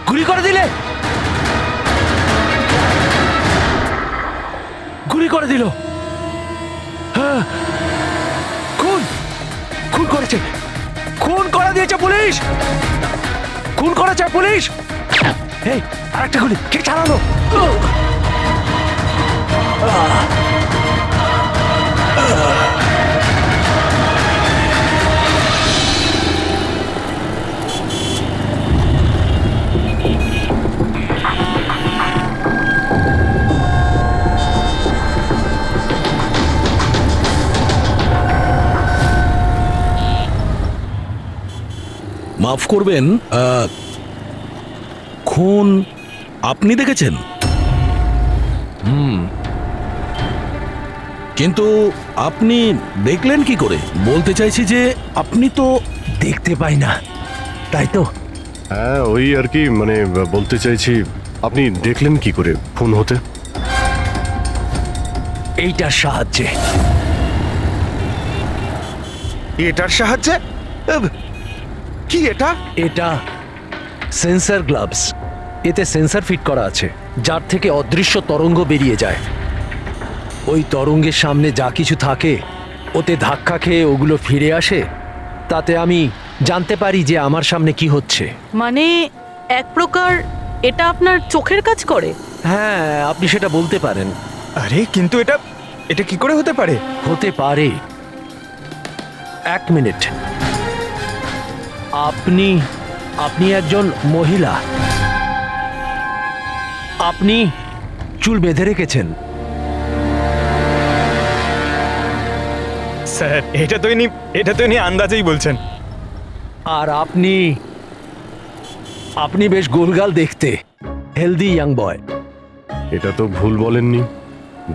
গুলি করে দিলে, গুলি করে দিল। খুন খুন করেছে, খুন করে দিয়েছে পুলিশ, খুন করেছে পুলিশ। এই আরেকটা গুলি কে চালালো? মাফ করবেন, খুন আপনি দেখেছেন? কিন্তু আপনি দেখলেন কি করে? বলতে চাইছি যে আপনি তো দেখতে পাই না, তাই তো? হ্যাঁ, ওই আর কি, মানে বলতে চাইছি আপনি দেখলেন কি করে খুন হতে? এইটার সাহায্যে। এটার সাহায্যে? কি এটা? এটা সেন্সর গ্লাভস। এতে সেন্সর ফিট করা আছে, যার থেকে অদৃশ্য তরঙ্গ বেরিয়ে যায়। ওই তরঙ্গের সামনে যা কিছু থাকে ওতে ধাক্কা খেয়ে ওগুলো ফিরে আসে। তাতে আমি জানতে পারি যে আমার সামনে কি হচ্ছে। মানে এক প্রকার এটা আপনার চোখের কাজ করে? হ্যাঁ, আপনি সেটা বলতে পারেন। আরে কিন্তু এটা এটা কি করে হতে পারে? হতে পারে। এক মিনিট, আপনি আপনি একজন মহিলা, আপনি চুল বেঁধে রেখেছেন। স্যার, এটা তো ইনি আন্দাজেই বলছেন। আর আপনি আপনি বেশ গোলগাল দেখতে, হেলদি ইয়াং বয়। এটা তো ভুল বলেননি,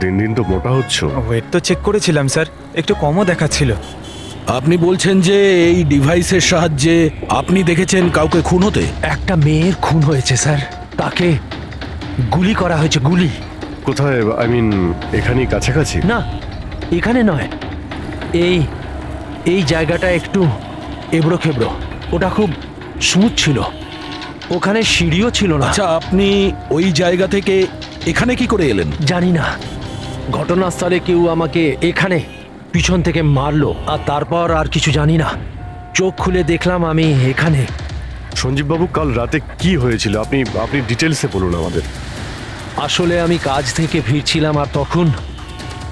দিন দিন তো মোটা হচ্ছে। ওয়েট তো চেক করেছিলাম স্যার, একটু কমও দেখাচ্ছিল। আপনি বলছেন যে এই ডিভাইসের সাহায্যে আপনি দেখেছেন কাউকে খুন হতে? একটা মেয়ের খুন হয়েছে স্যার, তাকে গুলি করা হয়েছে। গুলি কোথায়? আই মিন এখানেই কাছাকাছি? না, এখানে নয়, এই এই জায়গাটা একটু এবড়ো খেবড়ো। ওটা খুব স্মুথ ছিল, ওখানে সিঁড়িও ছিল না। আচ্ছা, আপনি ওই জায়গা থেকে এখানে কি করে এলেন? জানি না, ঘটনাস্থলে কেউ আমাকে এখানে পিছন থেকে মারলো, আর তারপর আর কিছু জানি না। চোখ খুলে দেখলাম আমি এখানে। সঞ্জীব বাবু, কাল রাতে কি হয়েছিল আপনি আপনি ডিটেলসে বলুন আমাদের। আসলে আমি কাজ থেকে ফিরছিলাম, আর তখন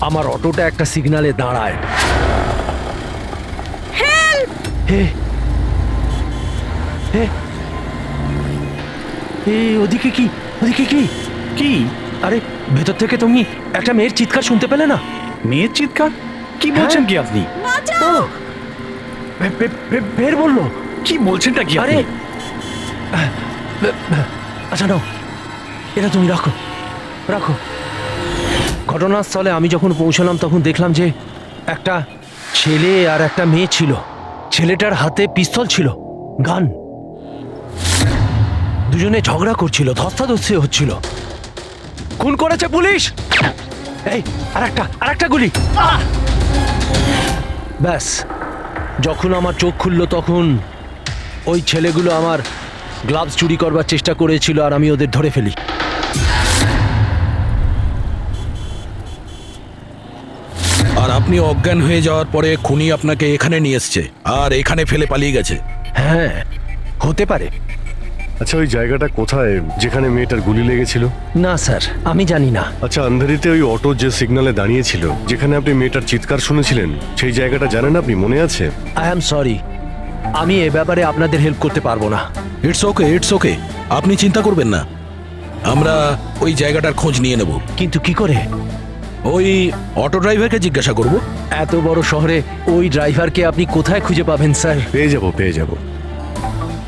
আমার অটোটা একটা সিগন্যালে দাঁড়ায়। হে হে হে, ওদিকে কি, ওদিকে কি কি? আরে ভেতর থেকে তুমি একটা মেয়ের চিৎকার শুনতে পেলে না? মেয়ের চিৎকার? কি বলছেন কি আপনি? ও, বের বললো। কি বলছেনটা কি আরে আপনি? আচ্ছা নাও, এটা তুমি রাখো রাখো। ঘটনাস্থলে আমি যখন পৌঁছলাম তখন দেখলাম যে একটা ছেলে আর একটা মেয়ে ছিল। ছেলেটার হাতে পিস্তল ছিল, গান। দুজনে ঝগড়া করছিল, ধস্তাধস্তি হচ্ছিল। খুন করেছে পুলিশ। এই আরেকটা গুলি। ব্যাস, যখন আমার চোখ খুলল তখন ওই ছেলেগুলো আমার গ্লাভস চুরি করবার চেষ্টা করেছিল, আর আমি ওদের ধরে ফেলি। আর আপনি অজ্ঞান হয়ে যাওয়ার পরে খুনি আপনাকে এখানে নিয়ে এসছে আর এখানে ফেলে পালিয়ে গেছে? হ্যাঁ, হতে পারে। আচ্ছা, ওই জায়গাটা কোথায় যেখানে মেয়েটার গুলি লেগেছিল? না স্যার, আমি জানি না। আচ্ছা, আন্ধারিতে ওই অটো যে সিগন্যালে দাঁড়িয়েছিল, যেখানে আপনি মেয়েটার চিৎকার শুনেছিলেন, সেই জায়গাটা জানেন আপনি? মনে আছে? আই অ্যাম সরি, আমি এ ব্যাপারে আপনাদের হেল্প করতে পারবো না। ইটস ওকে, ইটস ওকে, আপনি চিন্তা করবেন না, আমরা ওই জায়গাটার খোঁজ নিয়ে নেব। কিন্তু কি করে? ওই অটো ড্রাইভারকে জিজ্ঞাসা করব। এত বড় শহরে ওই ড্রাইভারকে আপনি কোথায় খুঁজে পাবেন স্যার? পেয়ে যাব।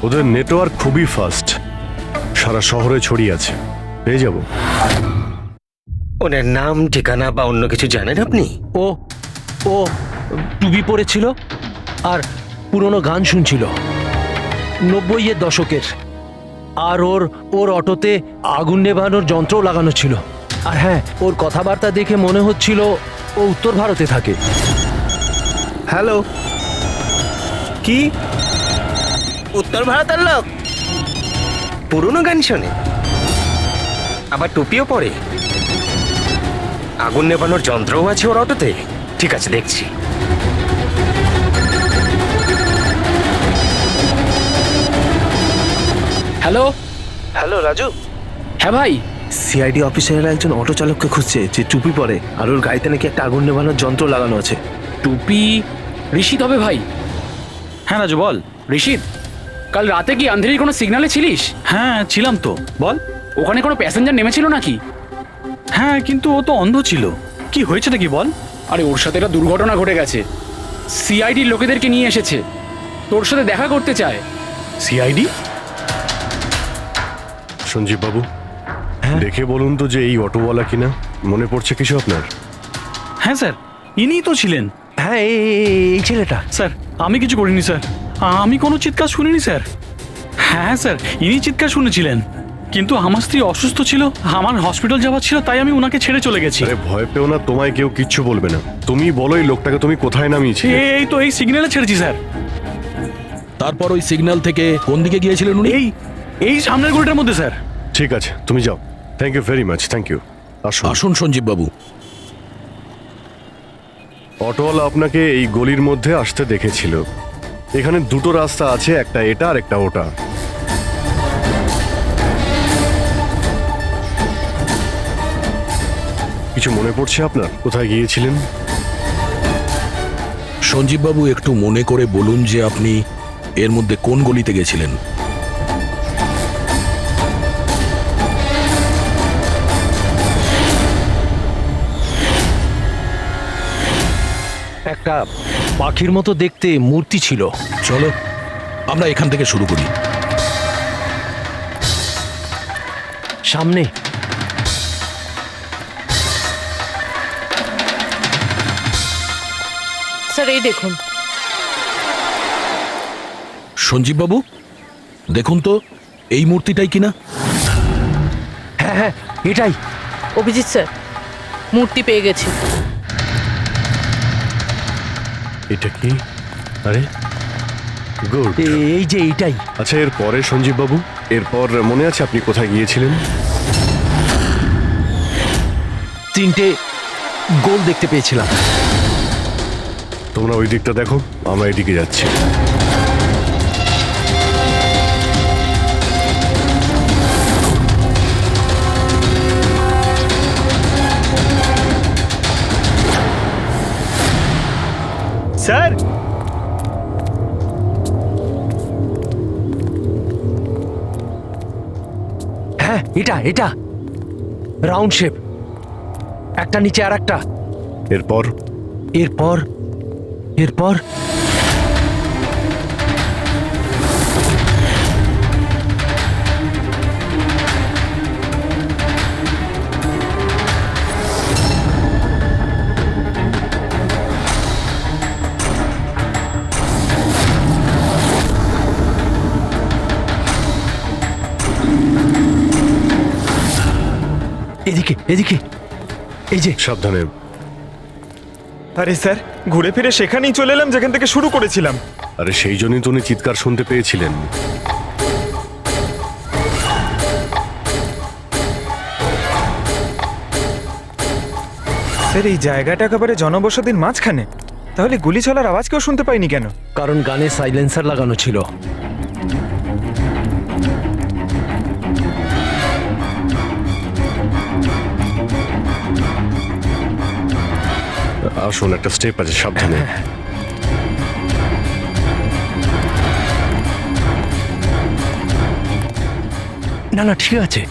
ওদের নেটওয়ার্ক খুবই ফাস্ট, সারা শহরে ছড়িয়ে আছে, পেয়ে যাব। ওনার নাম, ঠিকানা বা অন্য কিছু জানেন আপনি? ও ও টুপি পরেছিল আর পুরনো গান শুনছিল 90-এর দশকের। আর ওর অটোতে আগুন নেভানোর যন্ত্রও লাগানো ছিল। আর হ্যাঁ, ওর কথাবার্তা দেখে মনে হচ্ছিল ও উত্তর ভারতে থাকে। হ্যালো, কি? উত্তর ভারতের লোক, পুরনো গান শোনে, আবার টুপিও পরে, আগুন নেভানোর যন্ত্রও আছে ওর অটোতে। ঠিক আছে, দেখছি। হ্যালো। হ্যালো রাজু, হ্যাঁ ভাই। সিআইডি অফিসারেরা একজন অটো চালককে খুঁজছে যে টুপি পরে আর ওর গাড়িতে নাকি একটা আগুন নেভানোর যন্ত্র লাগানো আছে। টুপি ঋষিত হবে ভাই। হ্যাঁ রাজু বল। ঋষিত, কাল রাতে কি আন্ধেরির কোনো সিগন্যালে ছিলিস? হ্যাঁ ছিলাম তো, বল। ওখানে কোনো প্যাসেঞ্জার নেমেছিল নাকি? হ্যাঁ কিন্তু ও তো অন্ধ ছিল। কি হয়েছে নাকি বল। আরে ওর সাথে একটা দুর্ঘটনা ঘটে গেছে। সিআইডির লোকেদেরকে নিয়ে এসেছে, তোর সাথে দেখা করতে চায়। সিআইডি? সঞ্জীব বাবু, দেখে বলুন তো যে এই অটোওয়ালা কিনা। মনে পড়ছে কিছু আপনার? হ্যাঁ স্যার, ইনিই তো ছিলেন। হ্যাঁ, এই ছেলেটা। স্যার আমি কিছু করিনি স্যার, আমি কোনো চিৎকার শুনিনি স্যার। হ্যাঁ স্যার, ইনি চিৎকার শুনেছিলেন, কিন্তু আমার স্ত্রী অসুস্থ ছিল, আমার হসপিটাল যাওয়ার ছিল, তাই আমি ওনাকে ছেড়ে চলে গেছি। আরে ভয় পেও না, তোমায় কেউ কিচ্ছু বলবে না। তুমি বলো এই লোকটাকে তুমি কোথায় নামিয়েছিলে? এই তো এই সিগন্যালে ছেড়েছি স্যার। তারপর ওই সিগন্যাল থেকে কোন দিকে গিয়েছিলেন উনি? এই সামনের গলিটার মধ্যে স্যার। ঠিক আছে, তুমি যাও। Thank you very much, thank you. আসুন। আসুন সঞ্জীব বাবু। অটোওয়ালা আপনাকে এই গলির মধ্যে আসতে দেখেছিল। এখানে দুটো রাস্তা আছে, একটা এটা আর একটা ওটা। কিছু মনে পড়ছে আপনার কোথায় গিয়েছিলেন? সঞ্জীব বাবু, একটু মনে করে বলুন যে আপনি এর মধ্যে কোন গলিতে গেছিলেন? একটা পাখির মতো দেখতে মূর্তি ছিল। চলো আমরা এখান থেকে শুরু করি। সামনে। স্যার এই দেখুন। সঞ্জীব বাবু, দেখুন তো এই মূর্তিটাই কিনা। হ্যাঁ হ্যাঁ, এটাই। অভিজিৎ স্যার, মূর্তি পেয়ে গেছি। এটা কি? আরে গুড। এই যে এইটাই। আচ্ছা, এর পরে সঞ্জীব বাবু, এরপর মনে আছে আপনি কোথায় গিয়েছিলেন? তিনটে গোল দেখতে পেয়েছিলাম। তোমরা ওই দিকটা দেখো, আমরা এদিকে যাচ্ছি। স্যার, হ্যাঁ, এটা রাউন্ড শেপ, একটা নিচে আর একটা। এরপর এরপর এরপর এদিকে এদিকে, এই যে। সাবধানে। আরে স্যার, ঘুরে ফিরে সেখানেই চলে এলাম যেখান থেকে শুরু করেছিলাম। আরে সেই জন্যই তো উনি চিৎকার শুনতে পেয়েছিলেন। স্যার, এই জায়গাটা একেবারে জনবসতির মাঝখানে, তাহলে গুলি চলার আওয়াজ কেউ শুনতে পাইনি কেন? কারণ গানে সাইলেন্সার লাগানো ছিল। আসুন, একটা স্টেপ আছে, সাবধানে। না না, ঠিক আছে।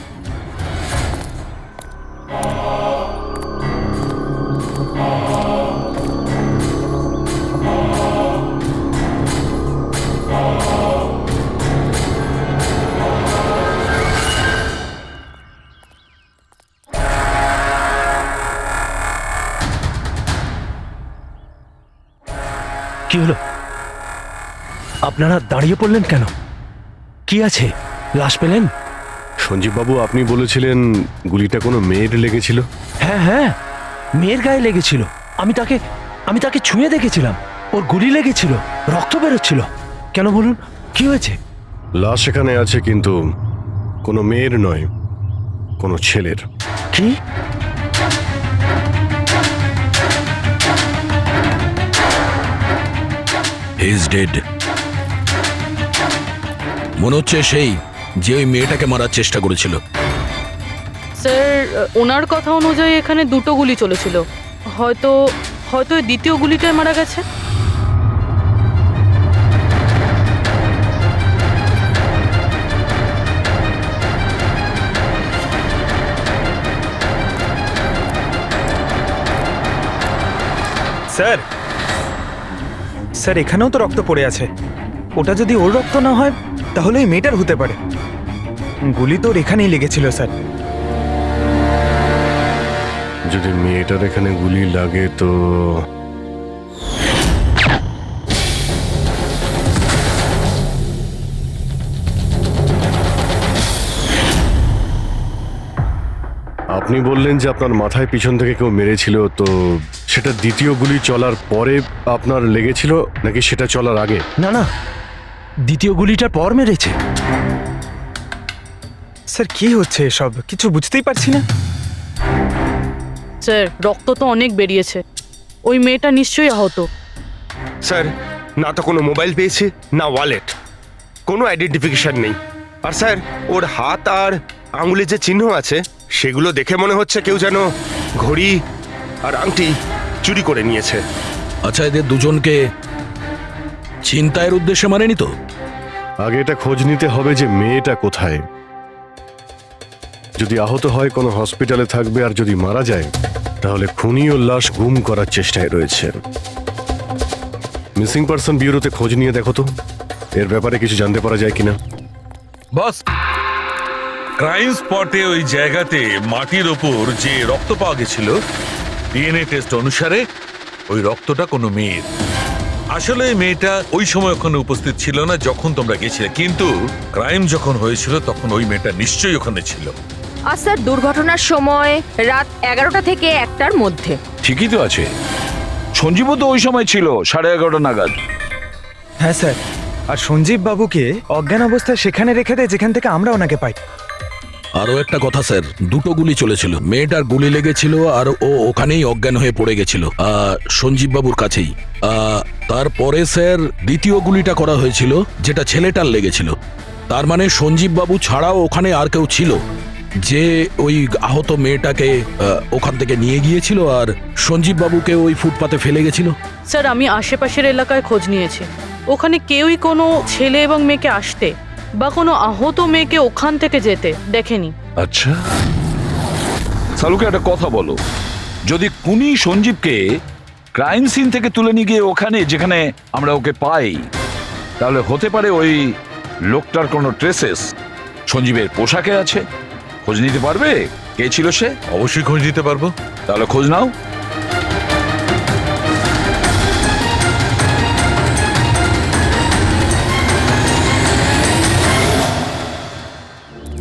কি হলো? আপনারা দাঁড়িয়ে পড়লেন কেন? কি আছে? লাশ পেলেন? সঞ্জীব বাবু, আপনি বলেছিলেন গুলিটা কোনো মেয়ের লেগেছিল। হ্যাঁ হ্যাঁ, মেয়ের গায়ে লেগেছিল। আমি তাকে ছুঁয়ে দেখেছিলাম, ওর গুলি লেগেছিল, রক্ত বেরোচ্ছিল। কেন বলুন, কি হয়েছে? লাশ এখানে আছে, কিন্তু কোনো মেয়ের নয়, কোনো ছেলের। কি? He is dead. মনে হচ্ছে সেই যে ওই মেয়েটাকে মারার চেষ্টা করেছিল। স্যার, ওনার কথা অনুযায়ী এখানে দুটো গুলি চলেছিল। হয়তো হয়তো এই দ্বিতীয় গুলিটায় মারা গেছে। স্যার, স্যার এখানেও তো রক্ত পড়ে আছে। ওটা যদি ওর রক্ত না হয় তাহলে ওই মেয়েটার হতে পারে। গুলি তো ওর এখানেই লেগেছিল স্যার। যদি মেয়েটার এখানে গুলি লাগে তো আপনি বললেন যে আপনার মাথায় পিছন থেকে কেউ মেরেছিল, তো সেটা দ্বিতীয় গুলি চলার পরে আপনার লেগেছিল নাকি সেটা চলার আগে? না না, দ্বিতীয় গুলিটার পর মেরেছে। স্যার কি হচ্ছে এসব? কিছু বুঝতেই পারছি না। স্যার, রক্ত তো অনেক বেরিয়েছে। ওই মেয়েটা নিশ্চয়ই আহত। স্যার, না তো কোনো মোবাইল পেয়েছি, না ওয়ালেট, কোনো আইডেন্টিফিকেশন নেই। আর স্যার, ওর হাত আর আঙুলে যে চিহ্ন আছে সেগুলো দেখে মনে হচ্ছে কেউ যেন ঘড়ি আর আংটি চুরি করে নিয়েছে। আচ্ছা, এদের দুজনকে চিন্তায়ের উদ্দেশ্যে মারেনি তো? আগে এটা খোঁজ নিতে হবে যে মেয়েটা কোথায়। যদি আহত হয় কোনো হসপিটালে থাকবে, আর যদি মারা যায় তাহলে খুনি ও লাশ গুম করার চেষ্টায় রয়েছে। মিসিং পারসন ব্যুরোতে খোঁজ নিয়ে দেখো তো এর ব্যাপারে কিছু জানতে পারা যায় কিনা। বস, ক্রাইম স্পটে ওই জায়গাতে মাটির ওপর যে রক্ত পাওয়া গেছিল, ডিএনএ টেস্ট অনুসারে ওই রক্তটা কোনো মেয়ের। আসলে এই মেয়েটা ওই সময় ওখানে উপস্থিত ছিল না যখন তোমরা গেছিলে, কিন্তু ক্রাইম যখন হয়েছিল তখন ওই মেয়েটা নিশ্চয়ই ওখানে ছিল। আর স্যার, দুর্ঘটনার সময় রাত 11টা থেকে 1টার মধ্যে। ঠিকই তো আছে, সঞ্জীবও তো ওই সময় ছিল 11:30 নাগাদ। হ্যাঁ স্যার, আর সঞ্জীব বাবুকে অজ্ঞান অবস্থায় সেখানে রেখে দেয় যেখান থেকে আমরা ওনাকে পাই। আরো একটা কথা স্যার, দুটো গুলি চলেছিল, মেয়েটার গুলি লেগেছিল আর ও ওখানেই অজ্ঞান হয়ে পড়ে গেছিল সঞ্জীব বাবুর কাছেই। তারপরে স্যার দ্বিতীয় গুলিটা করা হয়েছিল যেটা ছেলেটার লেগেছিল। তার মানে সঞ্জীব বাবু ছাড়াও ওখানে আর কেউ ছিল যে ওই আহত মেয়েটাকে ওখান থেকে নিয়ে গিয়েছিল আর সঞ্জীব বাবুকে ওই ফুটপাতে ফেলে গেছিল। স্যার, আমি আশেপাশের এলাকায় খোঁজ নিয়েছি। ওখানে কেউই কোনো ছেলে এবং মেয়েকে আসতে বা কোনো আহত মেয়েকে ওখান থেকে যেতে দেখেনি। আচ্ছা, সালুকে একটা কথা বলো, যদি খুনি সঞ্জীবকে ক্রাইম সিন থেকে তুলে নিয়ে গিয়ে ওখানে যেখানে আমরা ওকে পাই, তাহলে হতে পারে ওই লোকটার কোনো ট্রেসেস সঞ্জীবের পোশাকে আছে। খোঁজ নিতে পারবে কে ছিল সে? অবশ্যই খোঁজ নিতে পারবো। তাহলে খোঁজ নাও।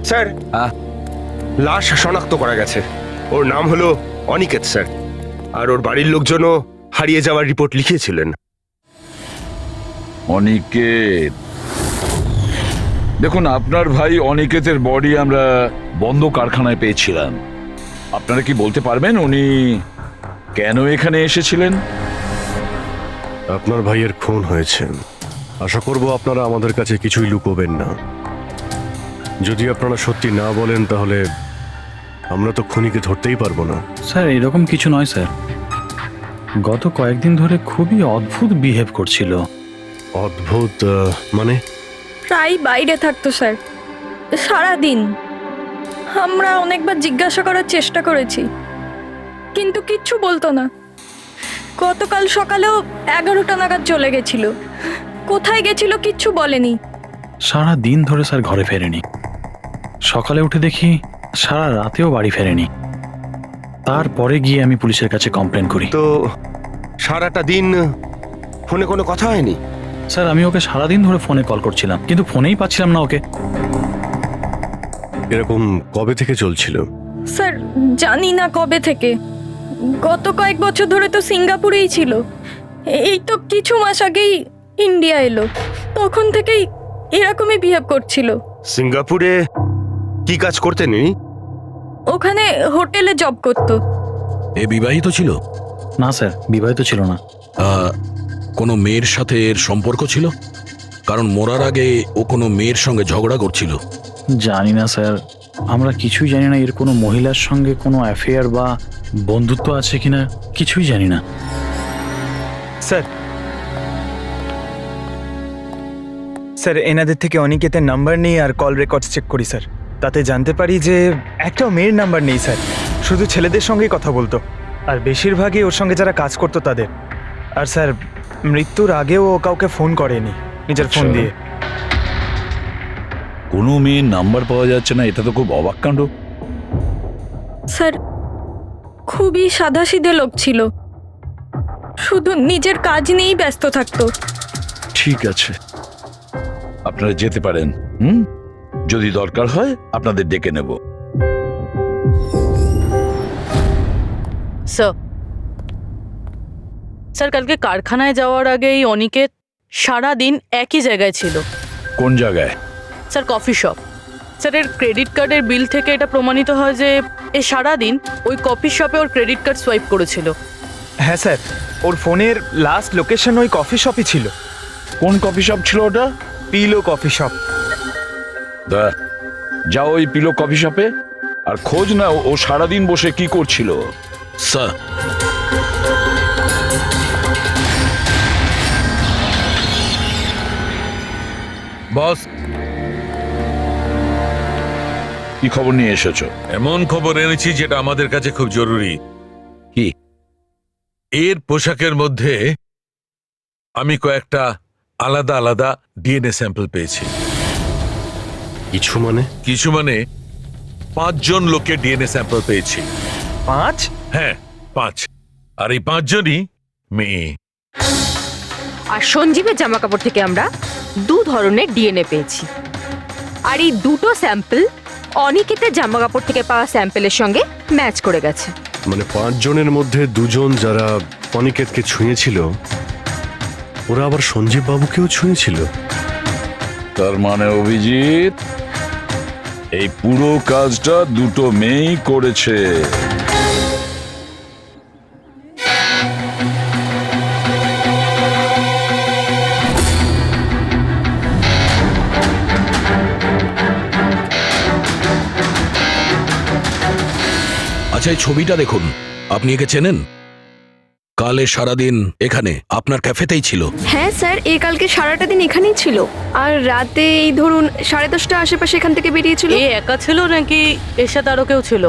স্যার, হ্যাঁ? লাশ শনাক্ত করা গেছে। ওর নাম হলো অনিকেত স্যার, আর ওর বাড়ির লোকজনও হারিয়ে যাওয়ার রিপোর্ট লিখিয়েছিলেন। অনিকেত, দেখুন আপনার ভাই অনিকেতের বডি আমরা বন্ধ কারখানায় পেয়েছিলাম। আপনারা কি বলতে পারবেন উনি কেন এখানে এসেছিলেন? আপনার ভাইয়ের খুন হয়েছে, আশা করব আপনারা আমাদের কাছে কিছুই লুকোবেন না। যদি আপনারা সত্যি না বলেন তাহলে আমরা তো খুনিকে ধরতেই পারবো না। স্যার, এরকম কিছু নয় স্যার। গত কয়েকদিন ধরে খুবই অদ্ভুত বিহেভ করছিল। অদ্ভুত মানে? প্রায় বাইরে থাকতো স্যার, সারাদিন। আমরা অনেকবার জিজ্ঞাসা করার চেষ্টা করেছি, কিন্তু কিচ্ছু বলতো না। গতকাল সকালেও 11টা নাগাদ চলে গেছিল। কোথায় গেছিল কিচ্ছু বলেনি। সারা দিন ধরে স্যার ঘরে ফেরেনি। সকালে উঠে দেখি সারা রাতেও বাড়ি ফেরেনি। তারপরে গিয়ে আমি পুলিশের কাছে কমপ্লেন করি। তো সারাটা দিন ফোনে কোনো কথা হয়নি? স্যার, আমি ওকে সারাদিন ধরে ফোনে কল করছিলাম, কিন্তু ফোনেই পাচ্ছিলাম না ওকে। এরকম কবে থেকে চলছিল? স্যার জানি না কবে থেকে, গত কয়েক বছর ধরে তো সিঙ্গাপুরেই ছিল। এই তো কিছু মাস আগেই ইন্ডিয়া এলো, তখন থেকেই এরকমই বিহেভ করছিল। সিঙ্গাপুরে কি কাজ করতেন ইনি? ওখানে হোটেলে জব করতো। এ বিবাহিত ছিল? না স্যার, বিবাহিত ছিল না। কোনো মেয়ের সাথে এর সম্পর্ক ছিল? কারণ মরার আগে ও কোনো মেয়ের সঙ্গে ঝগড়া করছিল। জানি না স্যার, আমরা কিছুই জানি না এর কোনো মহিলার সঙ্গে কোনো অ্যাফেয়ার বা বন্ধুত্ব আছে কিনা, কিছুই জানি না। স্যার এনাদের থেকে অনিকেতের নাম্বার নেই আর কল রেকর্ডস চেক করি স্যার, তাতে জানতে পারি যে একটাও মেয়ের নাম্বার নেই স্যার, শুধু ছেলেদের সঙ্গেই কথা বলতো, আর বেশিরভাগই ওর সঙ্গে যারা কাজ করতো তাদের। আর স্যার মৃত্যুর আগেও ও কাউকে ফোন করেনি নিজের ফোন দিয়ে। কোনো মেয়ের নাম্বার পাওয়া যাচ্ছে না, এটা তো খুব অবাক কাণ্ড। স্যার খুবই সাদাসিধে লোক ছিল, শুধু নিজের কাজ নিয়েই ব্যস্ত থাকতো। ঠিক আছে, আপনারা যেতে পারেন। যদি দরকার হয় আপনাদের ডেকে নেব। স্যার কালকে কারখানায় যাওয়ার আগেই অনিকেত সারা দিন একই জায়গায় ছিল। কোন জায়গায়? Sir coffee shop. স্যার এর ক্রেডিট কার্ডের বিল থেকে এটা প্রমাণিত হয় যে এ সারা দিন ওই কফি শপে ওর ক্রেডিট কার্ড সোয়াইপ করেছিল। হ্যাঁ স্যার, ওর ফোনের লাস্ট লোকেশন ওই কফি শপই ছিল। কোন কফি শপ ছিল ওটা? Pillow coffee shop. যাও ওই পিলো কফি শপে আর খোঁজ না ও সারাদিন বসে কি করছিল। স্যার, বস, কি খবর নিয়ে এসেছো? এমন খবর এনেছি যেটা আমাদের কাছে খুব জরুরি। কি? এর পোশাকের মধ্যে আমি কয়েকটা আলাদা আলাদা ডিএনএ স্যাম্পল পেয়েছি। কিছু মানে? কিছু মানে 5 জন লোকের ডিএনএ স্যাম্পল পেয়েছি। 5? হ্যাঁ 5, আর এই 5 জনই মেয়ে। আর সঞ্জীবের জামা কাপড় থেকে আমরা 2 ধরনের ডিএনএ পেয়েছি, আর এই দুটো স্যাম্পল অনিকেতের জামা কাপড় থেকে পাওয়া স্যাম্পলের সঙ্গে ম্যাচ করে গেছে। মানে 5 জনের মধ্যে 2 জন যারা অনিকেতকে ছুঁয়েছিল, ওরা আবার সঞ্জীব বাবুকেও ছুঁয়েছিল। তার মানে অভিজিৎ, এই পুরো কাজটা দুটো মেয়েই করেছে। আচ্ছা এই ছবিটা দেখুন, আপনি একে চেনেন? কালে সারাদিন এখানে আপনার ক্যাফেতেই ছিল। হ্যাঁ স্যার, এই কালকে সারাটা দিন এখানেই ছিল, আর রাতে এই ধরুন 10:30 আশেপাশে এখান থেকে বেরিয়েছিল। এ একা ছিল নাকি এর সাথে আরো কেউ ছিল?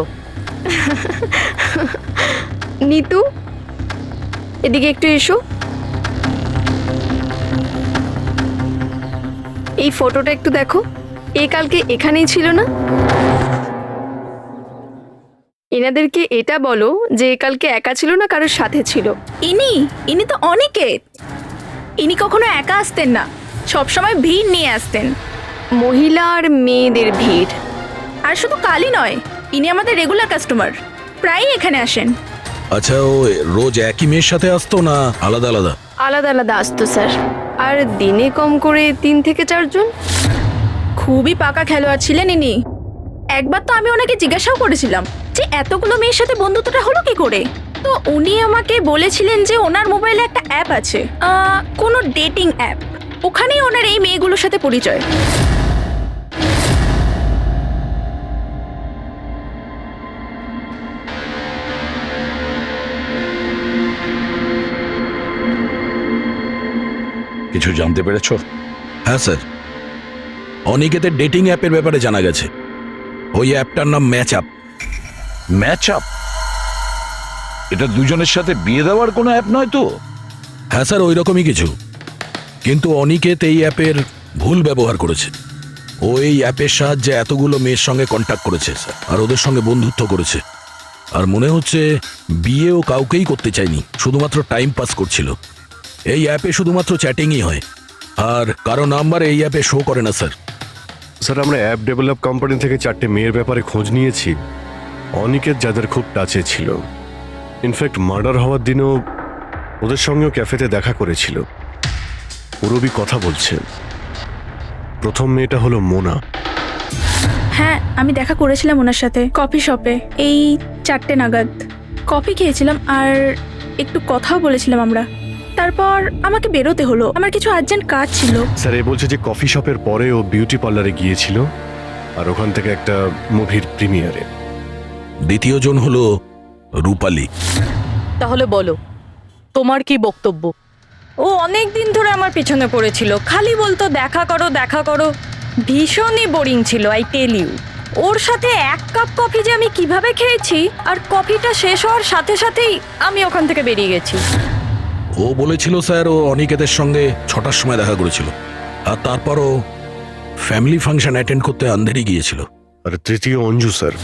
নিতু, এদিকে একটু এসো। এই ফটোটা একটু দেখো, এ কালকে এখানেই ছিল না? এনাদেরকে এটা বলো যে কালকে একা ছিল না, কারোর সাথে ছিল। ইনি তো অনিকেত। ইনি কখনো একা আসতেন না, সবসময় ভিড় নিয়ে আসতেন, মহিলা আর মেয়েদের ভিড়। আর শুধু কালই নয়, ইনি আমাদের রেগুলার কাস্টমার, প্রায়ই এখানে আসেন। আচ্ছা ও রোজ একই মেয়ের সাথে আসতো না আলাদা আলাদা? আলাদা আলাদা আসতো স্যার, আর দিনে কম করে 3 থেকে 4 জন। খুবই পাকা খেলোয়াড় ছিলেন ইনি। একবার তো আমি ওনাকে জিজ্ঞাসাও করেছিলাম যে এতগুলো মেয়ের সাথে বন্ধুত্বটা হলো কি করে। তো উনি আমাকে বলেছিলেন যে ওনার মোবাইলে একটা অ্যাপ আছে, কোনো ডেটিং অ্যাপ, ওখানেই ওনার এই মেয়েগুলোর সাথে পরিচয়। কিছু জানতে পেরেছো? হ্যাঁ স্যার, অনিকেতের ডেটিং অ্যাপের ব্যাপারে জানা গেছে। ওই অ্যাপটার নাম ম্যাচ আপ। Match up? এটা দুজনের সাথে বিয়ে দেওয়ার কোনো অ্যাপ নয় তো? হ্যাঁ স্যার, ওই রকমই কিছু, কিন্তু অনিকেত এই অ্যাপের ভুল ব্যবহার করেছে। ও এই অ্যাপের সাহায্যে এতগুলো মেয়ের সঙ্গে কন্ট্যাক্ট করেছে স্যার, আর ওদের সঙ্গে বন্ধুত্ব করেছে। আর মনে হচ্ছে বিয়েও কাউকেই করতে চায়নি, শুধুমাত্র টাইম পাস করছিল। এই অ্যাপে শুধুমাত্র চ্যাটিংই হয়, আর কারো নাম্বার এই অ্যাপে শো করে না স্যার। স্যার আমরা অ্যাপ ডেভেলপ কোম্পানি থেকে 4টে মেয়ের ব্যাপারে খোঁজ নিয়েছি। অনিকেত যাদের খুব টাচে ছিল, ইনফ্যাক্ট মার্ডার হওয়ার দিনও ওদের সঙ্গেও ক্যাফেতে দেখা করেছিল। পুরবি কথা বলছে। প্রথম মেয়েটা হলো মোনা। হ্যাঁ, আমি দেখা করেছিলাম ওনার সাথে কফি শপে এই 4টে নাগাদ। কফি খেয়েছিলাম আর একটু কথাও বলেছিলাম আমরা। তারপর আমাকে বেরোতে হলো, আমার কিছু আর্জেন্ট কাজ ছিল। স্যার এ বলছে যে কফি শপের পরে ও বিউটি পার্লারে গিয়েছিল আর ওখান থেকে একটা মুভির প্রিমিয়ারে। দ্বিতীয় জন হলো রূপালী। তাহলে বলো, তোমার কি বক্তব্য? ও অনেক দিন ধরে আমার পিছনে পড়েছিল, খালি বলতো দেখা করো দেখা করো। ভীষণই বোরিং ছিল, আই টেল ইউ। ওর সাথে 1 কাপ কফি যে আমি কিভাবে খেয়েছি, আর কফিটা শেষ হওয়ার সাথে সাথেই আমি ওখান থেকে বেরিয়ে গেছি। ও বলেছিল স্যার ও অনিকেতের সঙ্গে 6টার সময় দেখা করেছিল, আর তারপরও ফ্যামিলি ফাংশন অ্যাটেন্ড করতে আন্ধেরি গিয়েছিল। আর তৃতীয় অঞ্জু স্যার।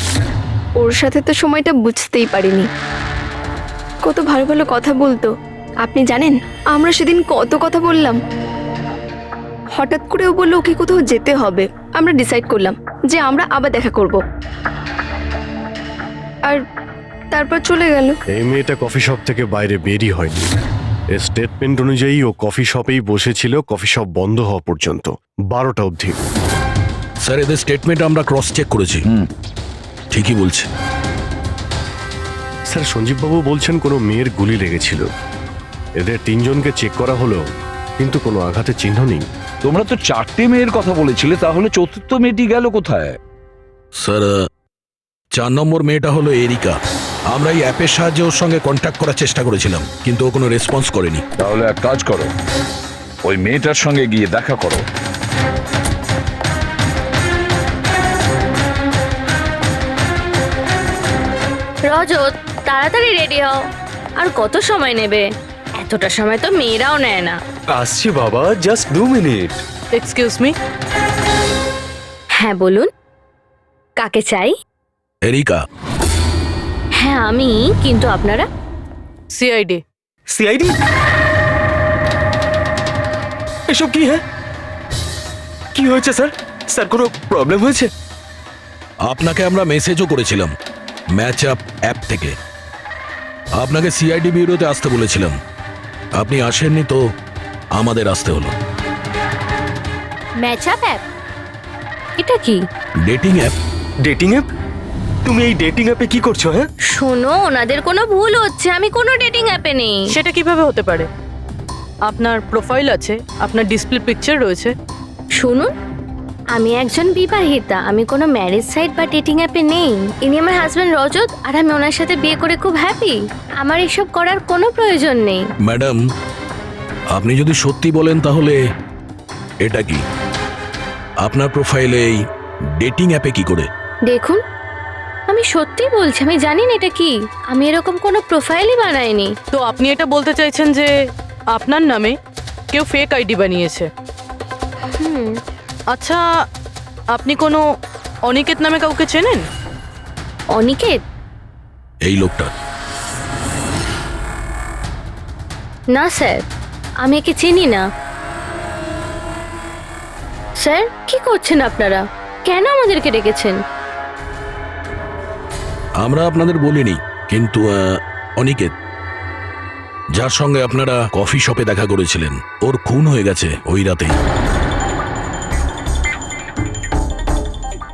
ওর সাথে তো সময়টা বুঝতেই পারিনি। কত ভালো ভালো কথা বলতো, আপনি জানেন আমরা সেদিন কত কথা বললাম। হঠাৎ করে ও বললো ওকে কোথাও যেতে হবে, আমরা ডিসাইড করলাম যে আমরা আবার দেখা করব, আর তারপর চলে গেল। এই মেয়েটা কফি শপ থেকে বাইরে বেরিয়ে হয়নি। এর স্টেটমেন্ট অনুযায়ী ও কফি শপেই বসেছিল কফি শপ বন্ধ হওয়া পর্যন্ত, 12টা অবধি। স্যার এদের স্টেটমেন্ট আমরা ক্রস চেক করেছি, ঠিকই বলছে। স্যার সঞ্জীববাবু বলছেন কোনো মেয়ের গুলি লেগেছিল। এদের 3 জনকে চেক করা হলো, কিন্তু কোনো আঘাতের চিহ্ন নেই। তোমরা তো 4টে মেয়ের কথা বলেছিলে, তাহলে চতুর্থ মেয়েটি গেল কোথায়? স্যার 4 নম্বর মেয়েটা হলো এরিকা। আমরা এই অ্যাপের সাহায্যে ওর সঙ্গে কন্ট্যাক্ট করার চেষ্টা করেছিলাম, কিন্তু ও কোনো রেসপন্স করেনি। তাহলে এক কাজ করো, ওই মেয়েটার সঙ্গে গিয়ে দেখা করো। রজত, তাড়াতাড়ি রেডি হও। আর কত সময় নেবে? এতটা সময় তো মেয়েরাও নেয় না। আসছি বাবা, জাস্ট 2 মিনিট। Excuse me. হ্যাঁ বলুন, কাকে চাই? এরিকা। হ্যাঁ আমি, কিন্তু আপনারা? সিআইডি। সিআইডি? এসব কি? হ্যাঁ, কি হয়েছে স্যার? স্যার কোনো প্রবলেম হয়েছে? আপনাকে আমরা মেসেজও করেছিলাম ম্যাচ আপ অ্যাপ থেকে। আপনাকে সিআইডি ব্যুরোতে আসতে বলেছিলাম, আপনি আসেননি তো আমাদের আসতে হলো। Match up app? এটা কি? Dating app. Dating app? তুমি এই ডেটিং অ্যাপে কি করছো? হ্যাঁ শোনো, ওনাদের কোনো ভুল হচ্ছে, আমি কোনো ডেটিং অ্যাপে নেই। সেটা কিভাবে হতে পারে? আপনার প্রোফাইল আছে, আপনার ডিসপ্লে পিকচার রয়েছে। শুনুন, আমি একজন বিবাহিতা, আমি কোনো ম্যারেজ সাইট বা ডেটিং অ্যাপে নেই। ইনি আমার হাজব্যান্ড রজত, আর আমি ওনার সাথে বিয়ে করে খুব হ্যাপি। আমার এসব করার কোনো প্রয়োজন নেই। ম্যাডাম, আপনি যদি সত্যি বলেন তাহলে এটা কি? আপনার প্রোফাইলে এই ডেটিং অ্যাপে কি করে? দেখুন, আমি সত্যি বলছি, আমি জানি না এটা কি। আমি এরকম কোনো প্রোফাইলই বানাইনি। তো আপনি এটা বলতে চাইছেন যে আপনার নামে কেউ ফেক আইডি বানিয়েছে? আচ্ছা, আপনি কোনো অনিকেত নামে কাউকে চেনেন? অনিকেত? এই লোকটা? না স্যার, আমি একে চিনি না। স্যার কি করছেন আপনারা? কেন আমাদেরকে ডেকেছেন? আমরা আপনাদের বলিনি, কিন্তু অনিকেত, যার সঙ্গে আপনারা কফি শপে দেখা করেছিলেন, ওর খুন হয়ে গেছে ওই রাতেই।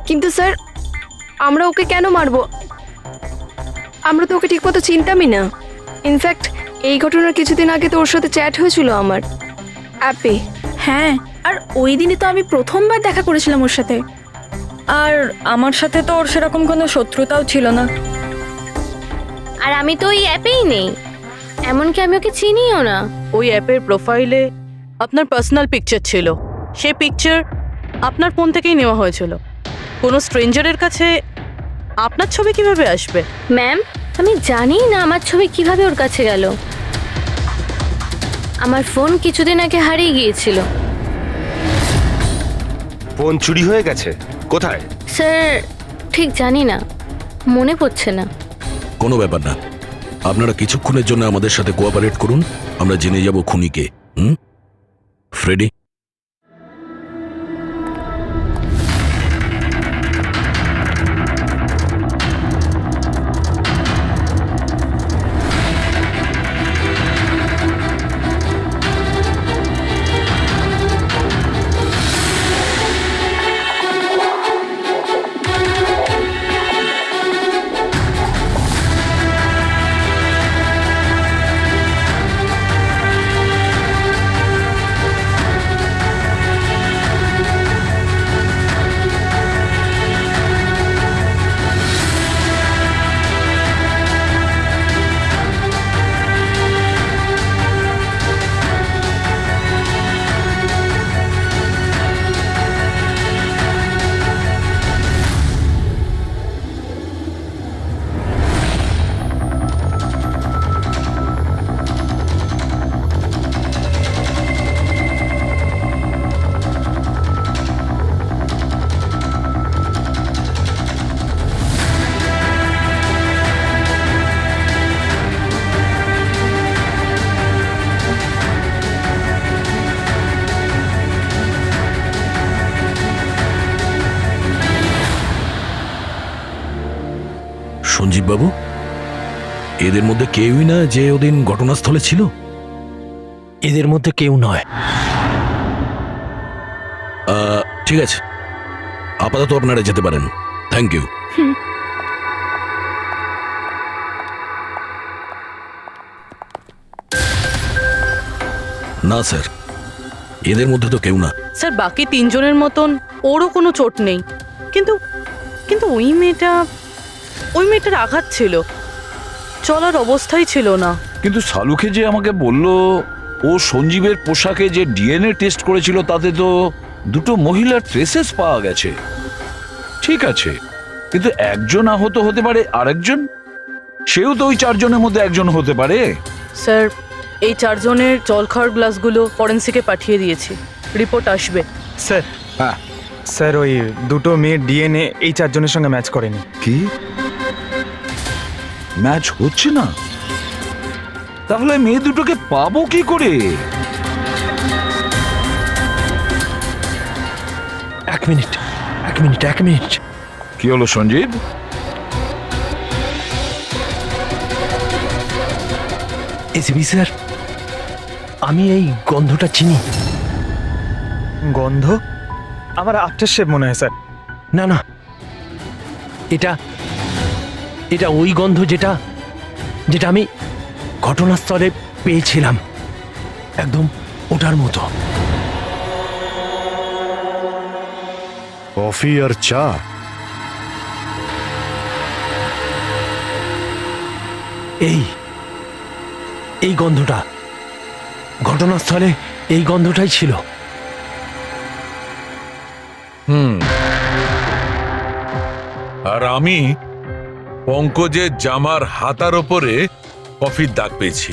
কিন্তু স্যার আমরা ওকে কেন মারবো? আমরা তো ওকে ঠিকমতো চিনতামই না। ইনফ্যাক্ট এই ঘটনার কিছুদিন আগে তো ওর সাথে চ্যাট হয়েছিল আমার অ্যাপে। হ্যাঁ, আর ওই দিনই তো আমি প্রথমবার দেখা করেছিলাম ওর সাথে। আর আমার সাথে তো ওর সেরকম কোনো শত্রুতাও ছিল না। আর আমি তো ওই অ্যাপেই নেই, এমনকি আমি ওকে চিনিও না। ওই অ্যাপের প্রোফাইলে আপনার পার্সোনাল পিকচার ছিল, সেই পিকচার আপনার ফোন থেকেই নেওয়া হয়েছিল। কোনো স্ট্রেঞ্জারের কাছে আপনার ছবি কিভাবে আসবে? ম্যাম, আমি জানি না আমার ছবি কিভাবে ওর কাছে গেল। আমার ফোন কিছুদিন আগে হারিয়ে গিয়েছিল। ফোন চুরি হয়ে গেছে? কোথায়? স্যার ঠিক জানি না, মনে পড়ছে না। কোনো ব্যাপার না, আপনারা কিছুক্ষণের জন্য আমাদের সাথে কোঅপারেট করুন, আমরা জেনে যাব খুনিকে। ফ্রেডি? সঞ্জীব বাবু, এদের মধ্যে কেউই না যে ওদিন ঘটনাস্থলে ছিল? এদের মধ্যে কেউ নয়। ঠিক আছে, আপাতত আপনারা যেতে পারেন। Thank you. না স্যার, এদের মধ্যে তো কেউ না। স্যার বাকি তিনজনের মতন ওরও কোনো চোট নেই, কিন্তু কিন্তু ওই মেয়েটার আঘাত ছিল, চলার অবস্থাই ছিল না। কিন্তু শালুকে যে আমাকে বলল ও সঞ্জীবের পোশাকে যে ডিএনএ টেস্ট করেছিল তাতে তো দুটো মহিলার ট্রেসেস পাওয়া গেছে। ঠিক আছে, কিন্তু একজন আহত হতে পারে, আরেকজন সেও তো ওই চারজনের মধ্যে একজন হতে পারে। স্যার এই চারজনের জল খাওয়ার গ্লাসগুলো ফরেন্সিকে পাঠিয়ে দিয়েছি, রিপোর্ট আসবে। স্যার, হ্যাঁ স্যার ওই দুটো মেয়ের ডিএনএ এই চারজনের সঙ্গে ম্যাচ করেনি। কি ম্যাচ হচ্ছে না? তাহলে মেয়ে দুটোকে পাবো কি করে? এক মিনিট। কি হলো সঞ্জীব? এসিপি স্যার, আমি এই গন্ধটা চিনি। গন্ধ? আমার আফটার শেভ মনে হয় স্যার। না না, এটা ওই গন্ধ যেটা আমি ঘটনাস্থলে পেয়েছিলাম, একদম ওটার মতো। কফি আর চা? এই গন্ধটা ঘটনাস্থলে, এই গন্ধটাই ছিল। আর আমি পঙ্কজের জামার হাতার ওপরে কফির দাগ পেয়েছি।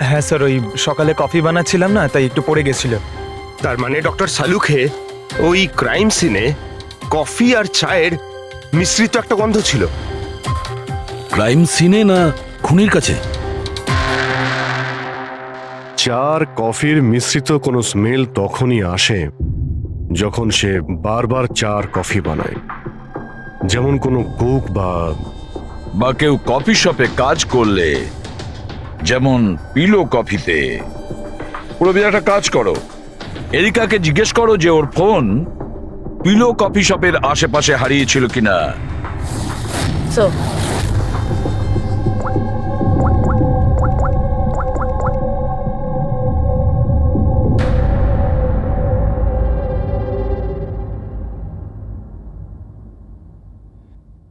হ্যাঁ স্যার, ওই সকালে কফি বানাচ্ছিলাম না, তাই একটু পড়ে গেছিল। তার মানে ডক্টর শালুকে ওই ক্রাইম সিনে কফি আর চায়ের মিশ্রিত একটা গন্ধ ছিল। ক্রাইম সিনে না খুনির কাছে? চা আর কফির মিশ্রিত কোনো স্মেল তখনই আসে যখন সে বারবার চা আর কফি বানায়, যেমন কোনো কুক বা কেউ কফি শপে কাজ করলে, যেমন পিলো কফিতে। পুরো একটা কাজ করো, এরিকাকে জিজ্ঞেস করো যে ওর ফোন পিলো কফি শপের আশেপাশে হারিয়েছিল কিনা।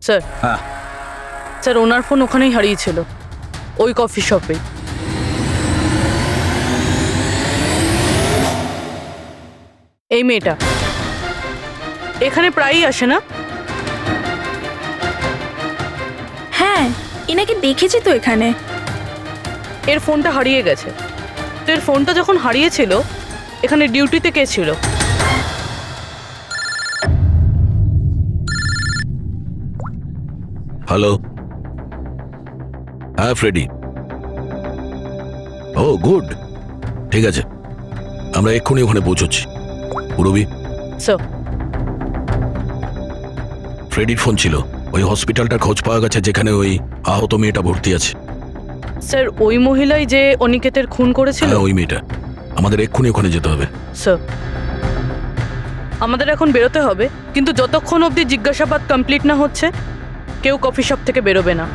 স্যার, হ্যাঁ স্যার ওনার ফোন ওখানেই হারিয়েছিল, ওই কফি শপে। এই মেয়েটা এখানে প্রায়ই আসে না? হ্যাঁ, এনাকে দেখেছি তো এখানে। এর ফোনটা হারিয়ে গেছে, তো এর ফোনটা যখন হারিয়েছিল এখানে ডিউটিতে কে ছিল? হ্যালো, হ্যাঁ ফ্রেডি। ও গুড, ঠিক আছে, আমরা এক্ষুনি ওখানে পৌঁছচ্ছি। পুরবি, স্যার ফ্রেডির ফোন ছিল, ওই হসপিটালটার খোঁজ পাওয়া গেছে যেখানে ওই আহত মেয়েটা ভর্তি আছে। স্যার ওই মহিলাই যে অনিকেতের খুন করেছিল? হ্যাঁ ওই মেয়েটা, আমাদের এক্ষুনি ওখানে যেতে হবে। স্যার আমাদের এখন বেরোতে হবে, কিন্তু যতক্ষণ অবধি জিজ্ঞাসাবাদ কমপ্লিট না হচ্ছে কেউ কফি শপ থেকে বেরোবে না।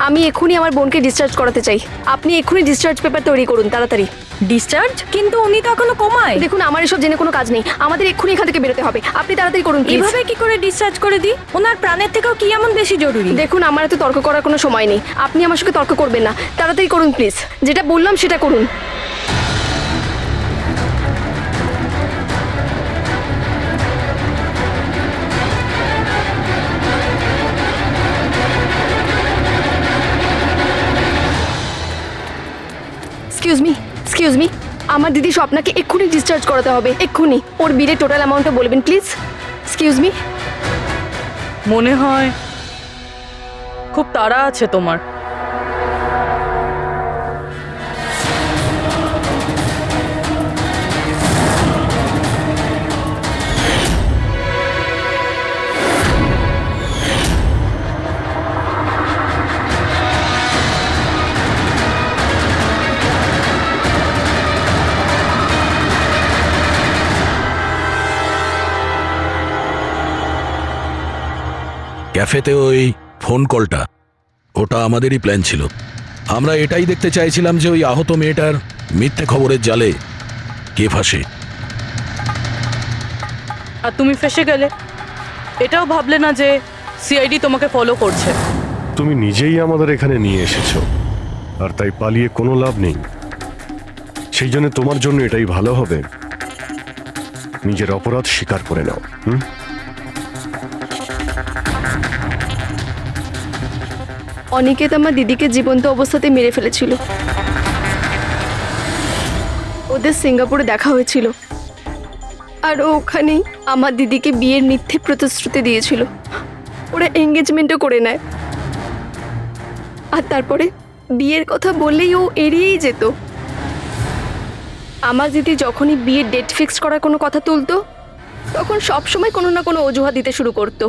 আমি এক্ষুনি আমার বোনকে ডিসচার্জ করাতে চাই। আপনি এক্ষুনি ডিসচার্জ পেপার তৈরি করুন তাড়াতাড়ি। ডিসচার্জ? কিন্তু উনি তো এখনো কোমায়। দেখুন আমার এসব জেনে কোনো কাজ নেই, আমাদের এক্ষুনি এখান থেকে বেরোতে হবে। আপনি তাড়াতাড়ি করুন please। এভাবে কি করে ডিসচার্জ করে দিই? ওনার প্রাণের থেকেও কি এমন বেশি জরুরি? দেখুন আমার এত তর্ক করার কোনো সময় নেই, আপনি আমার সঙ্গে তর্ক করবেন না। তাড়াতাড়ি করুন প্লিজ, যেটা বললাম সেটা করুন। এক্সকিউজ মি, আমার দিদি স্বপ্নাকে এক্ষুনি ডিসচার্জ করাতে হবে, এক্ষুনি। ওর বিলের টোটাল অ্যামাউন্টটা বলবেন প্লিজ। Excuse me. মনে হয় খুব তাড়া আছে তোমার। ক্যাফেতে ওই ফোন কলটা, ওটা আমাদেরই প্ল্যান ছিল। আমরা এটাই দেখতে চাইছিলাম যে ওই আহত মেয়েটার মিথ্যে খবরের জালে কে ফাঁসে। আর তুমি ফেসে গেলে। এটাও ভাবলে না যে সিআইডি তোমাকে ফলো করছে। তুমি নিজেই আমাদের এখানে নিয়ে এসেছো, আর তাই পালিয়ে কোনো লাভ নেই। সেই জন্য তোমার জন্য এটাই ভালো হবে, নিজের অপরাধ স্বীকার করে নাও। অনিকেত আমার দিদিকে জীবন্ত অবস্থাতে মেরে ফেলেছিল। ওদের সিঙ্গাপুরে দেখা হয়েছিল, আর ও ওখানেই আমার দিদিকে বিয়ের মিথ্যে প্রতিশ্রুতি দিয়েছিল। ওরা এঙ্গেজমেন্টও করে নেয়, আর তারপরে বিয়ের কথা বললেই ও এড়িয়েই যেত। আমার দিদি যখনই বিয়ের ডেট ফিক্স করার কোনো কথা তুলতো, তখন সবসময় কোনো না কোনো অজুহাত দিতে শুরু করতো।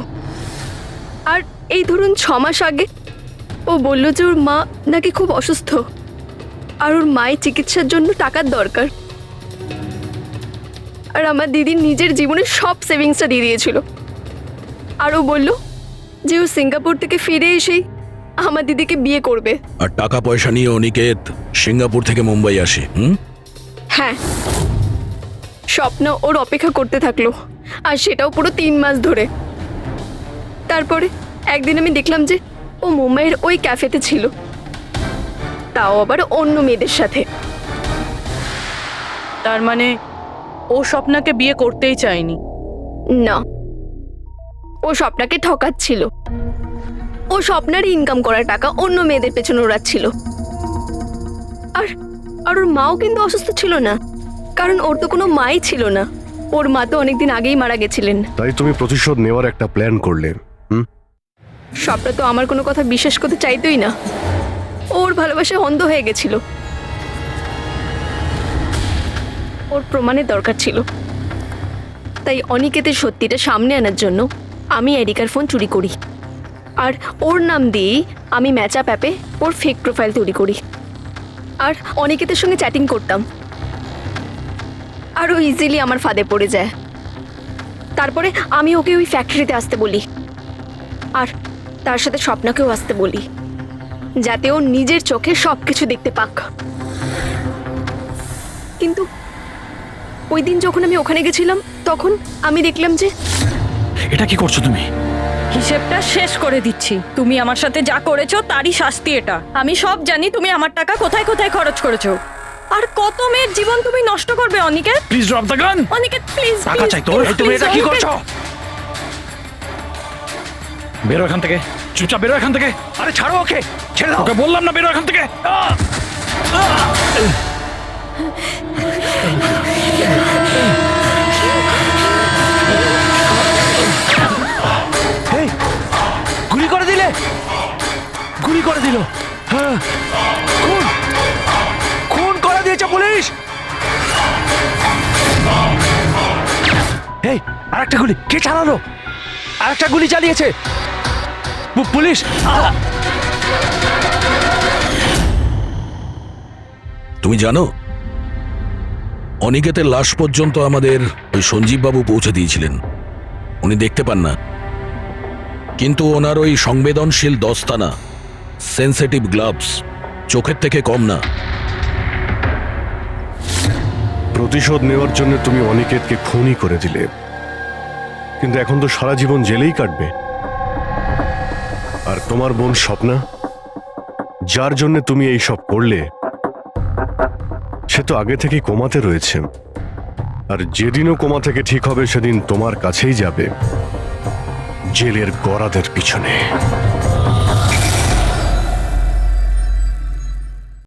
আর এই ধরুন 6 মাস আগে ও বলল যে ওর মা নাকি খুব অসুস্থ, আর ওর মায়ের চিকিৎসার জন্য টাকার দরকার। আর আমার দিদির নিজের জীবনের সব সেভিংসটা দিয়ে দিয়েছিল। আর ও বলল যে ও সিঙ্গাপুর থেকে ফিরে এসেই আমার দিদিকে বিয়ে করবে। আর টাকা পয়সা নিয়ে অনিকেত সিঙ্গাপুর থেকে মুম্বাই আসে। হ্যাঁ, স্বপ্ন ওর অপেক্ষা করতে থাকলো, আর সেটাও পুরো 3 মাস ধরে। তারপরে একদিন আমি দেখলাম যে ও মুম্বাইয়ের ওই ক্যাফেতে ছিল, তাও আবার অন্য মেয়েদের সাথে। তার মানে ও স্বপ্নাকে বিয়ে করতেই চায়নি? না, ও স্বপ্নাকে ঠকাচ্ছিল। ও স্বপ্নার ইনকাম করা টাকা অন্য মেয়েদের পেছনে ওড়াচ্ছিল। আর ওর মাও কিন্তু অসুস্থ ছিল না, কারণ ওর তো কোনো মাই ছিল না। ওর মা তো অনেকদিন আগেই মারা গেছিলেন। তাই তুমি প্রতিশোধ নেওয়ার একটা প্ল্যান করলে। স্বপ্না তো আমার কোনো কথা বিশ্বাস করতে চাইতোই না। ওর ভালোবাসায় অন্ধ হয়ে গেছিল। ওর প্রমাণের দরকার ছিল, তাই অনিকেতের সত্যিটা সামনে আনার জন্য আমি এরিকার ফোন চুরি করি, আর ওর নাম দিয়েই আমি ম্যাচআপ অ্যাপে ওর ফেক প্রোফাইল তৈরি করি, আর অনিকেতের সঙ্গে চ্যাটিং করতাম। আর ও ইজিলি আমার ফাঁদে পড়ে যায়। তারপরে আমি ওকে ওই ফ্যাক্টরিতে আসতে বলি, আর তার সাথে স্বপ্নাকেও আসতে বলি, যাতে ও নিজের চোখে সব কিছু দেখতে পাক। কিন্তু ওই দিন যখন আমি ওখানে গেছিলাম, তখন আমি দেখলাম যে... এটা কি করছো তুমি? হিসেবটা শেষ করে দিচ্ছি। তুমি আমার সাথে যা করেছো তারই শাস্তি এটা। আমি সব জানি তুমি আমার টাকা কোথায় কোথায় খরচ করেছো, আর কত মেয়ের জীবন তুমি নষ্ট করবে। Aniket please drop the gun. Aniket please, টাকা চাই তোর। তুমি এটা কি করছো? বেরো এখান থেকে, চুপচাপ বেরো এখান থেকে। আরে ছাড়ো ওকে, ছেড়ে দাও। ওকে বললাম না বেরো এখান থেকে। গুলি করে দিলে, গুলি করে দিল। হ্যাঁ, খুন খুন করে দিয়েছে পুলিশ। এই আরেকটা গুলি কে চালালো? আরেকটা গুলি চালিয়েছে পুলিশ। তুমি জানো, অনিকেতের লাশ পর্যন্ত আমাদের ওই সঞ্জীব বাবু পৌঁছে দিয়েছিলেন। উনি দেখতে পান না, কিন্তু ওনার ওই সংবেদনশীল দস্তানা সেনসিটিভ গ্লাভস চোখের থেকে কম না। প্রতিশোধ নেওয়ার জন্য তুমি অনিকেতকে খুনই করে দিলে, কিন্তু এখন তো সারা জীবন জেলেই কাটবে। আর তোমার বোন স্বপ্না, যার জন্য তুমি এই সব করলে, সে তো আগে থেকেই কোমাতে রয়েছে। আর যেদিনও কোমা থেকে ঠিক হবে সেদিন তোমার কাছেই যাবে, জেলের গরাদের পিছনে।